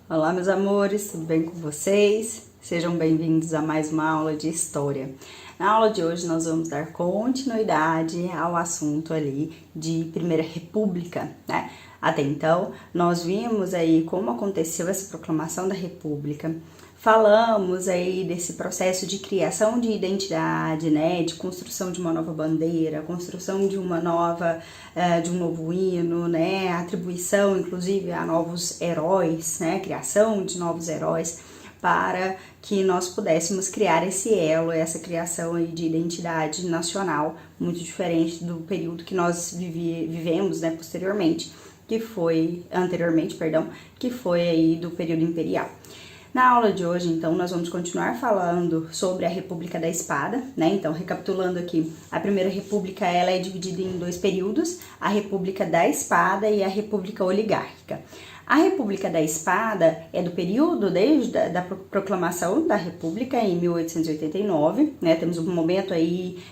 Olá, meus amores, tudo bem com vocês? Sejam bem-vindos a mais uma aula de História. Na aula de hoje nós vamos dar continuidade ao assunto ali de Primeira República, né? Até então, nós vimos aí como aconteceu essa proclamação da República, falamos aí desse processo de criação de identidade, né, de construção de uma nova bandeira, construção de uma nova, de um novo hino, né, atribuição inclusive a novos heróis, né, criação de novos heróis, para que nós pudéssemos criar esse elo, essa criação aí de identidade nacional, muito diferente do período que nós vivemos, né, anteriormente, que foi aí do período imperial. Na aula de hoje, então, nós vamos continuar falando sobre a República da Espada, né? Então, recapitulando aqui, a Primeira República, ela é dividida em dois períodos, a República da Espada e a República Oligárquica. A República da Espada é do período desde a proclamação da República em 1889, né? Temos um momento aí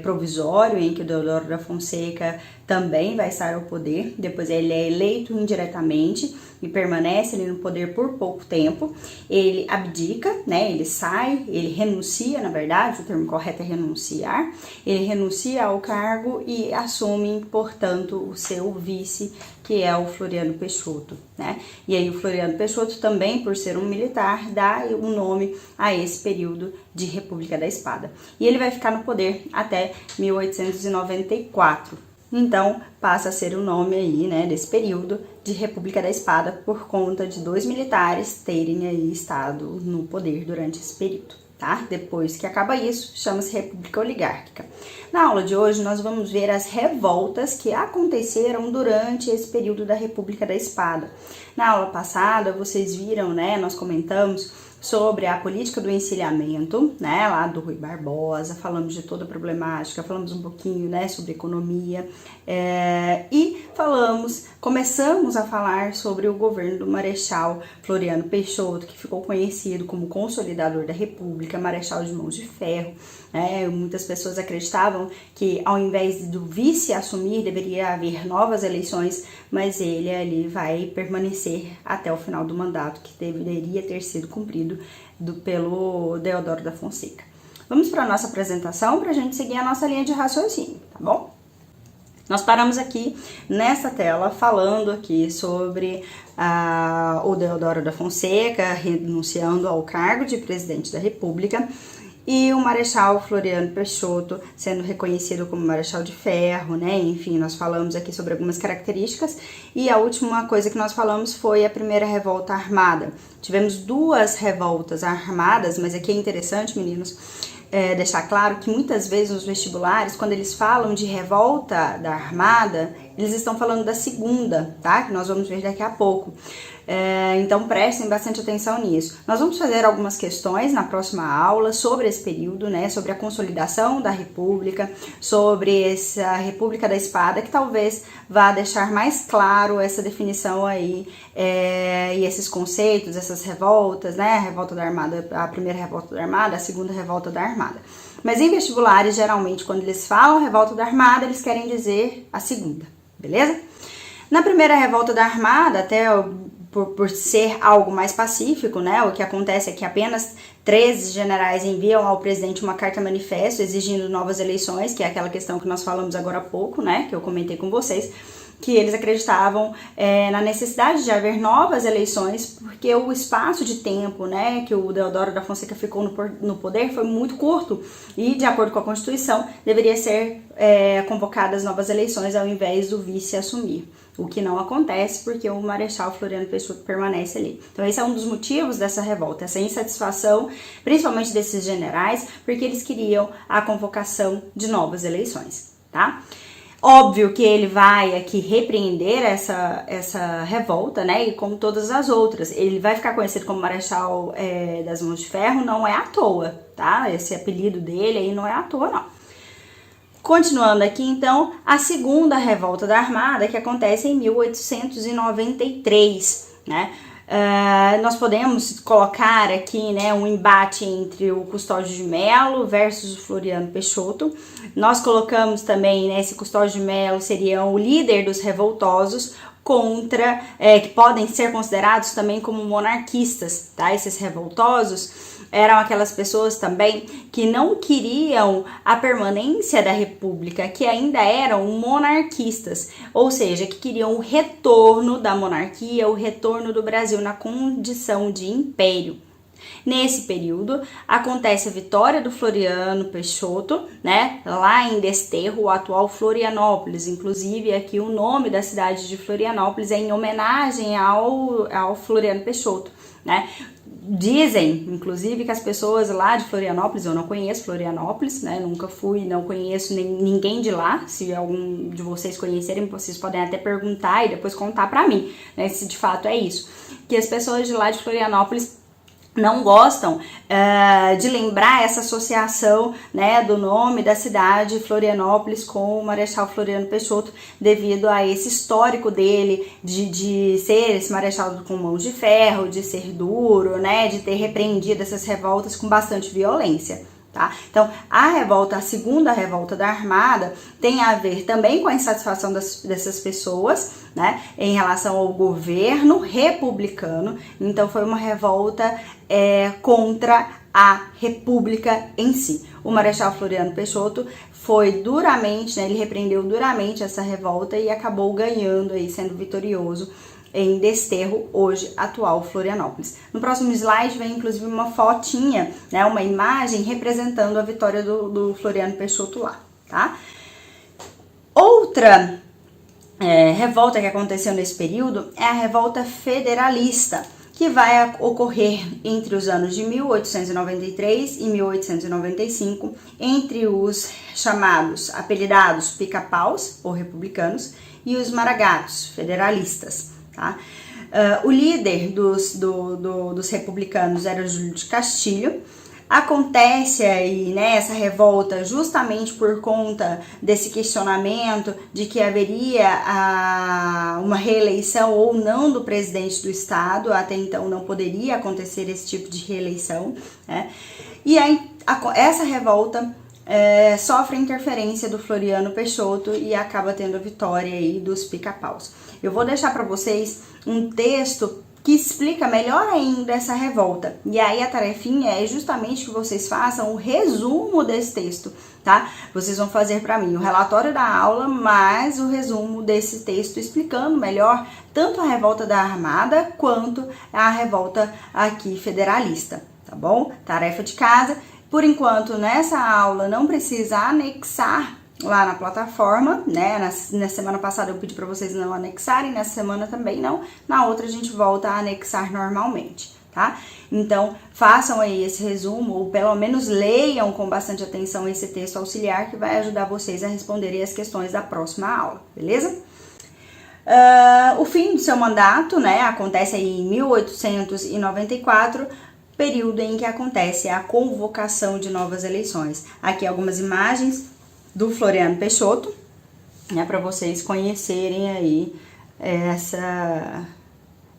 provisório em que o Deodoro da Fonseca também vai estar ao poder, depois ele é eleito indiretamente e permanece ali no poder por pouco tempo, ele abdica, né, ele sai, ele renuncia, na verdade, o termo correto é renunciar, ele renuncia ao cargo e assume, portanto, o seu vice, que é o Floriano Peixoto, né, e aí o Floriano Peixoto também, por ser um militar, dá um nome a esse período de República da Espada, e ele vai ficar no poder até 1894, então passa a ser o nome aí, né, desse período de República da Espada por conta de dois militares terem aí estado no poder durante esse período, tá? Depois que acaba isso, chama-se República Oligárquica. Na aula de hoje nós vamos ver as revoltas que aconteceram durante esse período da República da Espada. Na aula passada vocês viram, né, nós comentamos sobre a política do encilhamento, né, lá do Rui Barbosa, falamos de toda a problemática, falamos um pouquinho, né, sobre economia, e começamos a falar sobre o governo do Marechal Floriano Peixoto, que ficou conhecido como consolidador da República, Marechal de Mãos de Ferro, né, muitas pessoas acreditavam que ao invés do vice assumir, deveria haver novas eleições, mas ele ali vai permanecer até o final do mandato, que deveria ter sido cumprido pelo Deodoro da Fonseca. Vamos para a nossa apresentação para a gente seguir a nossa linha de raciocínio, tá bom? Nós paramos aqui nessa tela falando aqui sobre o Deodoro da Fonseca renunciando ao cargo de presidente da República e o Marechal Floriano Peixoto sendo reconhecido como Marechal de Ferro, né? Enfim, nós falamos aqui sobre algumas características e a última coisa que nós falamos foi a primeira revolta armada. Tivemos duas revoltas armadas, mas aqui é interessante, meninos, deixar claro que muitas vezes nos vestibulares, quando eles falam de revolta da armada, eles estão falando da segunda, tá? Que nós vamos ver daqui a pouco. Então prestem bastante atenção nisso. Nós vamos fazer algumas questões na próxima aula sobre esse período, né? Sobre a consolidação da República, sobre essa República da Espada, que talvez vá deixar mais claro essa definição aí e esses conceitos, essas revoltas, né? A revolta da Armada, a primeira revolta da Armada, a segunda revolta da Armada. Mas em vestibulares, geralmente, quando eles falam revolta da Armada, eles querem dizer a segunda, beleza? Na primeira revolta da Armada, até por ser algo mais pacífico, né? O que acontece é que apenas 13 generais enviam ao presidente uma carta manifesto exigindo novas eleições, que é aquela questão que nós falamos agora há pouco, né? Que eu comentei com vocês, que eles acreditavam na necessidade de haver novas eleições, porque o espaço de tempo, né, que o Deodoro da Fonseca ficou no poder foi muito curto e, de acordo com a Constituição, deveria ser convocadas novas eleições ao invés do vice assumir. O que não acontece porque o Marechal Floriano Peixoto permanece ali. Então esse é um dos motivos dessa revolta, essa insatisfação, principalmente desses generais, porque eles queriam a convocação de novas eleições, tá? Óbvio que ele vai aqui repreender essa revolta, né, e como todas as outras. Ele vai ficar conhecido como Marechal das Mãos de Ferro, não é à toa, tá? Esse apelido dele aí não é à toa, não. Continuando aqui, então, a segunda revolta da Armada, que acontece em 1893, né? Nós podemos colocar aqui, né, um embate entre o Custódio de Melo versus o Floriano Peixoto. Nós colocamos também, né, esse Custódio de Melo seria o líder dos revoltosos contra, que podem ser considerados também como monarquistas, tá? Esses revoltosos eram aquelas pessoas também que não queriam a permanência da república, que ainda eram monarquistas, ou seja, que queriam o retorno da monarquia, o retorno do Brasil na condição de império. Nesse período, acontece a vitória do Floriano Peixoto, né, lá em Desterro, o atual Florianópolis. Inclusive, aqui o nome da cidade de Florianópolis é em homenagem ao Floriano Peixoto, né. Dizem, inclusive, que as pessoas lá de Florianópolis, eu não conheço Florianópolis, né, nunca fui, não conheço ninguém de lá. Se algum de vocês conhecerem, vocês podem até perguntar e depois contar pra mim, né, se de fato é isso. Que as pessoas de lá de Florianópolis não gostam de lembrar essa associação, né, do nome da cidade Florianópolis com o Marechal Floriano Peixoto, devido a esse histórico dele de ser esse marechal com mãos de ferro, de ser duro, né, de ter repreendido essas revoltas com bastante violência. Tá? Então, a segunda revolta da Armada tem a ver também com a insatisfação dessas pessoas, né, em relação ao governo republicano. Então, foi uma revolta contra a república em si. O Marechal Floriano Peixoto foi duramente, né, ele repreendeu duramente essa revolta e acabou ganhando, aí, sendo vitorioso em Desterro, hoje atual Florianópolis. No próximo slide vem inclusive uma fotinha, né, uma imagem representando a vitória do Floriano Peixoto lá, tá? Outra revolta que aconteceu nesse período é a revolta federalista, que vai ocorrer entre os anos de 1893 e 1895, entre os chamados, apelidados pica-paus, ou republicanos, e os maragatos, federalistas. Tá? O líder dos republicanos era Júlio de Castilho. Acontece aí, né, essa revolta justamente por conta desse questionamento de que haveria uma reeleição ou não do presidente do estado. Até então não poderia acontecer esse tipo de reeleição, né? E aí essa revolta sofre a interferência do Floriano Peixoto e acaba tendo a vitória aí dos pica-paus. Eu vou deixar para vocês um texto que explica melhor ainda essa revolta. E aí a tarefinha é justamente que vocês façam o resumo desse texto, tá? Vocês vão fazer para mim o relatório da aula, mais o resumo desse texto, explicando melhor tanto a revolta da Armada quanto a revolta aqui federalista, tá bom? Tarefa de casa. Por enquanto, nessa aula não precisa anexar lá na plataforma, né? Na semana passada eu pedi para vocês não anexarem, nessa semana também não. Na outra a gente volta a anexar normalmente, tá? Então, façam aí esse resumo, ou pelo menos leiam com bastante atenção esse texto auxiliar, que vai ajudar vocês a responderem as questões da próxima aula, beleza? O fim do seu mandato, né, acontece aí em 1894, período em que acontece a convocação de novas eleições. Aqui algumas imagens do Floriano Peixoto, né, para vocês conhecerem aí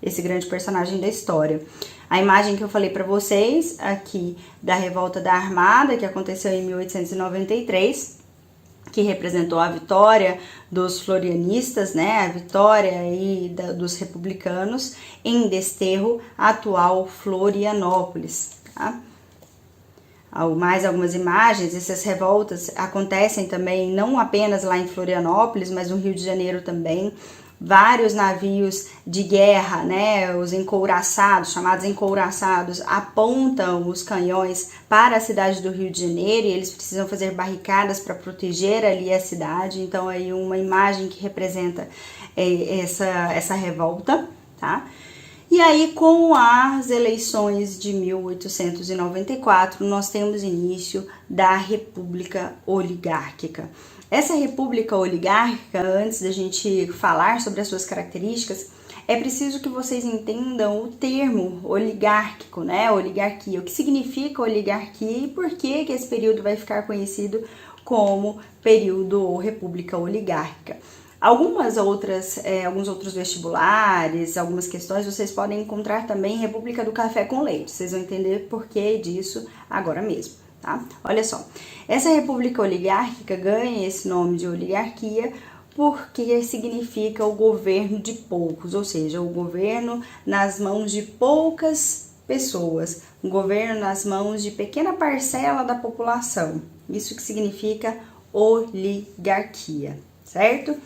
esse grande personagem da história. A imagem que eu falei para vocês aqui da revolta da Armada, que aconteceu em 1893, que representou a vitória dos florianistas, né, a vitória aí dos republicanos em Desterro, atual Florianópolis, tá? Mais algumas imagens. Essas revoltas acontecem também não apenas lá em Florianópolis, mas no Rio de Janeiro também. Vários navios de guerra, né, os encouraçados, chamados encouraçados, apontam os canhões para a cidade do Rio de Janeiro e eles precisam fazer barricadas para proteger ali a cidade. Então aí uma imagem que representa essa revolta, tá? E aí, com as eleições de 1894, nós temos início da República Oligárquica. Essa República Oligárquica, antes da gente falar sobre as suas características, é preciso que vocês entendam o termo oligárquico, né? Oligarquia, o que significa oligarquia e por que esse período vai ficar conhecido como período ou República Oligárquica. Alguns outros vestibulares, algumas questões, vocês podem encontrar também República do Café com Leite. Vocês vão entender por que disso agora mesmo, tá? Olha só, essa república oligárquica ganha esse nome de oligarquia porque significa o governo de poucos, ou seja, o governo nas mãos de poucas pessoas, um governo nas mãos de pequena parcela da população. Isso que significa oligarquia, certo?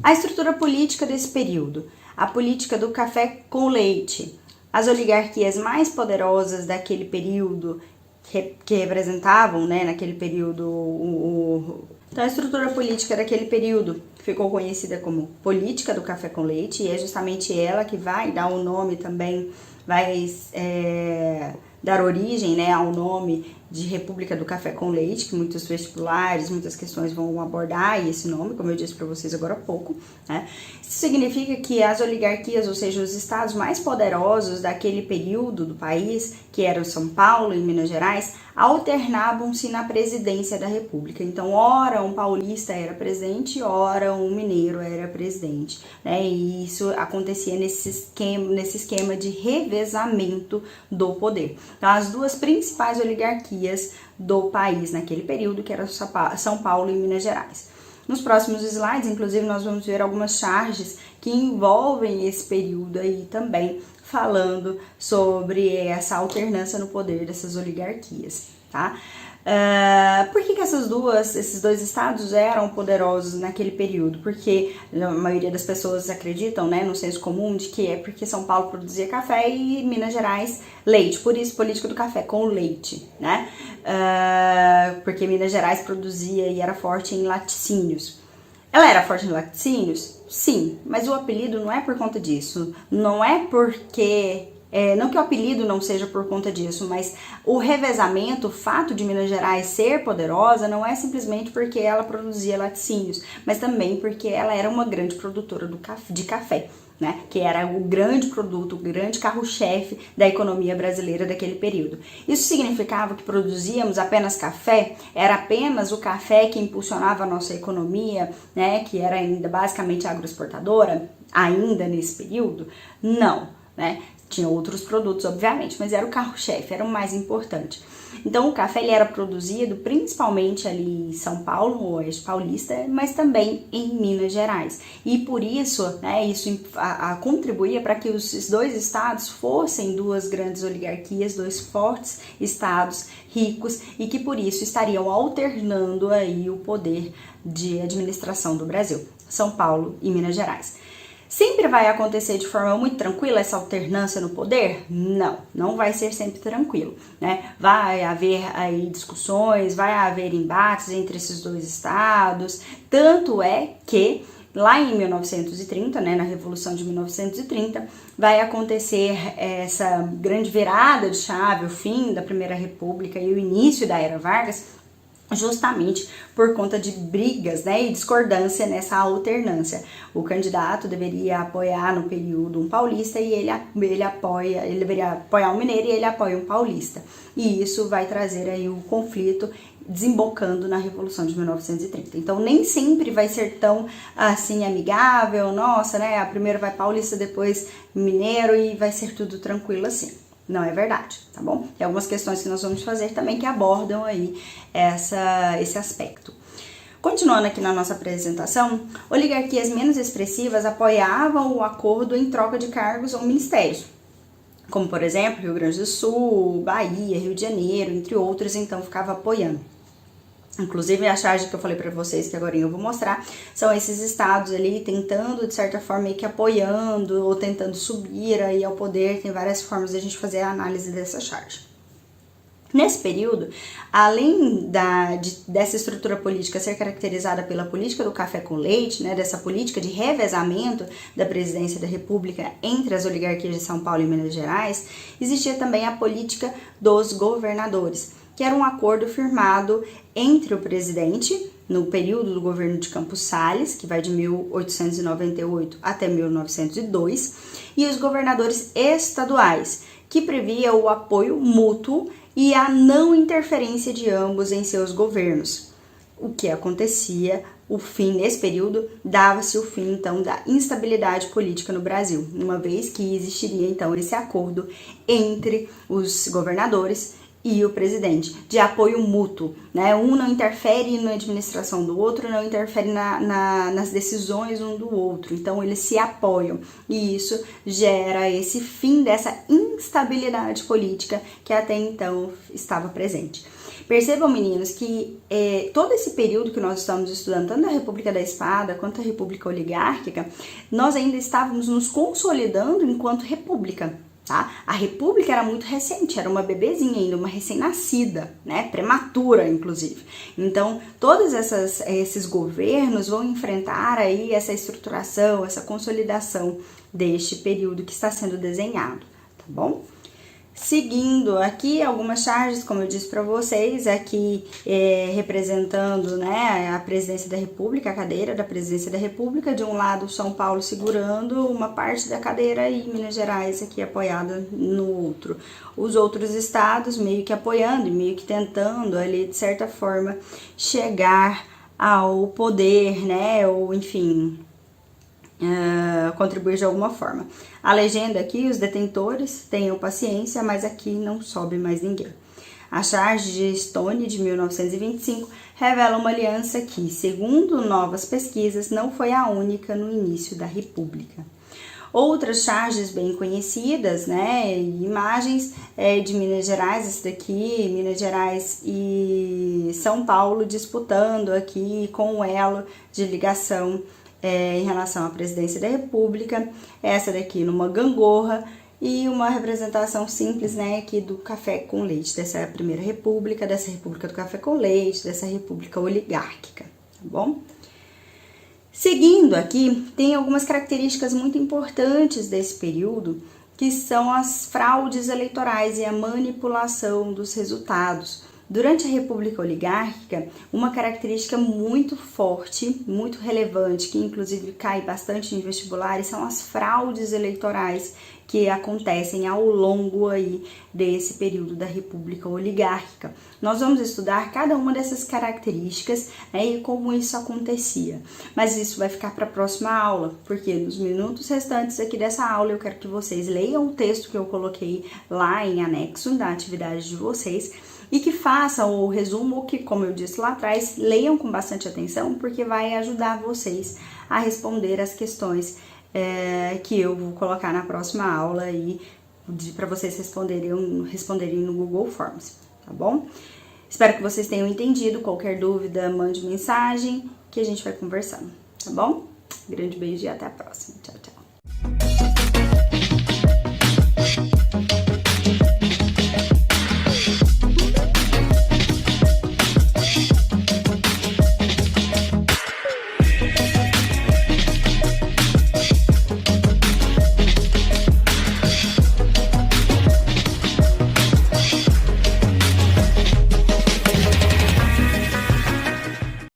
A estrutura política desse período, a política do café com leite, as oligarquias mais poderosas daquele período que representavam, né, naquele período, Então, a estrutura política daquele período ficou conhecida como política do café com leite, e é justamente ela que vai dar o nome também, vai dar origem, né, ao nome de República do Café com Leite, que muitos vestibulares, muitas questões vão abordar esse nome, como eu disse para vocês agora há pouco, né? Isso significa que as oligarquias, ou seja, os estados mais poderosos daquele período do país, que eram São Paulo e Minas Gerais, alternavam-se na presidência da República. Então, ora um paulista era presidente, ora um mineiro era presidente, né? E isso acontecia nesse esquema de revezamento do poder. Então, as duas principais oligarquias do país naquele período, que era São Paulo e Minas Gerais. Nos próximos slides, inclusive, nós vamos ver algumas charges que envolvem esse período aí também, falando sobre essa alternância no poder dessas oligarquias, tá? Por que esses dois estados eram poderosos naquele período? Porque a maioria das pessoas acreditam, né, no senso comum, de que é porque São Paulo produzia café e Minas Gerais leite, por isso política do café com leite, né? Porque Minas Gerais produzia e era forte em laticínios. Ela era forte em laticínios? Sim, mas o apelido não é por conta disso, não é porque... não que o apelido não seja por conta disso, mas o revezamento, o fato de Minas Gerais ser poderosa, não é simplesmente porque ela produzia laticínios, mas também porque ela era uma grande produtora de café, né? Que era o grande produto, o grande carro-chefe da economia brasileira daquele período. Isso significava que produzíamos apenas café? Era apenas o café que impulsionava a nossa economia, né? Que era ainda basicamente agroexportadora, ainda nesse período? Não, né? Tinha outros produtos, obviamente, mas era o carro-chefe, era o mais importante. Então, o café ele era produzido principalmente ali em São Paulo, no Oeste Paulista, mas também em Minas Gerais. E por isso, né, isso contribuía para que esses dois estados fossem duas grandes oligarquias, dois fortes estados ricos, e que por isso estariam alternando aí o poder de administração do Brasil, São Paulo e Minas Gerais. Sempre vai acontecer de forma muito tranquila essa alternância no poder? Não, não vai ser sempre tranquilo, né? Vai haver aí discussões, vai haver embates entre esses dois estados, tanto é que lá em 1930, né, na Revolução de 1930, vai acontecer essa grande virada de chave, o fim da Primeira República e o início da Era Vargas, justamente por conta de brigas, né, e discordância nessa alternância. O candidato deveria apoiar no período um paulista e ele deveria apoiar um mineiro e ele apoia um paulista. E isso vai trazer aí o conflito desembocando na Revolução de 1930. Então, nem sempre vai ser tão, assim, amigável, nossa, né, a primeiro vai paulista, depois mineiro e vai ser tudo tranquilo assim. Não é verdade, tá bom? Tem algumas questões que nós vamos fazer também que abordam aí esse aspecto. Continuando aqui na nossa apresentação, oligarquias menos expressivas apoiavam o acordo em troca de cargos ou ministérios, como por exemplo Rio Grande do Sul, Bahia, Rio de Janeiro, entre outros, então ficava apoiando. Inclusive a charge que eu falei para vocês, que agora eu vou mostrar, são esses estados ali tentando, de certa forma, meio que apoiando ou tentando subir aí ao poder. Tem várias formas de a gente fazer a análise dessa charge. Nesse período, além dessa estrutura política ser caracterizada pela política do café com leite, né, dessa política de revezamento da presidência da República entre as oligarquias de São Paulo e Minas Gerais, existia também a política dos governadores, que era um acordo firmado entre o presidente, no período do governo de Campos Salles, que vai de 1898 até 1902, e os governadores estaduais, que previa o apoio mútuo e a não interferência de ambos em seus governos. o que acontecia, o fim, nesse período, dava-se o fim, então, da instabilidade política no Brasil, uma vez que existiria, então, esse acordo entre os governadores e o presidente, de apoio mútuo, né? Um não interfere na administração do outro, não interfere nas decisões um do outro, então eles se apoiam, e isso gera esse fim dessa instabilidade política que até então estava presente. Percebam, meninos, que todo esse período que nós estamos estudando, tanto a República da Espada quanto a República Oligárquica, nós ainda estávamos nos consolidando enquanto república. Tá? A república era muito recente, era uma bebezinha ainda, uma recém-nascida, né? Prematura, inclusive. Então, todos esses governos vão enfrentar aí essa estruturação, essa consolidação deste período que está sendo desenhado, tá bom? Seguindo aqui algumas charges, como eu disse para vocês, aqui representando, né, a presidência da República, a cadeira da presidência da República, de um lado São Paulo segurando uma parte da cadeira e Minas Gerais aqui apoiada no outro. Os outros estados meio que apoiando e meio que tentando ali, de certa forma, chegar ao poder, né, ou enfim... contribuir de alguma forma. A legenda aqui, os detentores, tenham paciência, mas aqui não sobe mais ninguém. A charge de Stone, de 1925, revela uma aliança que, segundo novas pesquisas, não foi a única no início da República. Outras charges bem conhecidas, né, imagens de Minas Gerais, esse daqui, Minas Gerais e São Paulo disputando aqui com o elo de ligação em relação à presidência da República, essa daqui numa gangorra e uma representação simples, né, aqui do café com leite, dessa primeira república, dessa república do café com leite, dessa república oligárquica, tá bom? Seguindo aqui, tem algumas características muito importantes desse período, que são as fraudes eleitorais e a manipulação dos resultados. Durante a República Oligárquica, uma característica muito forte, muito relevante, que inclusive cai bastante em vestibulares, são as fraudes eleitorais que acontecem ao longo aí desse período da República Oligárquica. Nós vamos estudar cada uma dessas características, né, e como isso acontecia. Mas isso vai ficar para a próxima aula, porque nos minutos restantes aqui dessa aula eu quero que vocês leiam o texto que eu coloquei lá em anexo da atividade de vocês, e que façam o resumo que, como eu disse lá atrás, leiam com bastante atenção, porque vai ajudar vocês a responder as questões que eu vou colocar na próxima aula aí, para vocês responderem no Google Forms, tá bom? Espero que vocês tenham entendido. Qualquer dúvida, mande mensagem que a gente vai conversando, tá bom? Grande beijo e até a próxima. Tchau, tchau.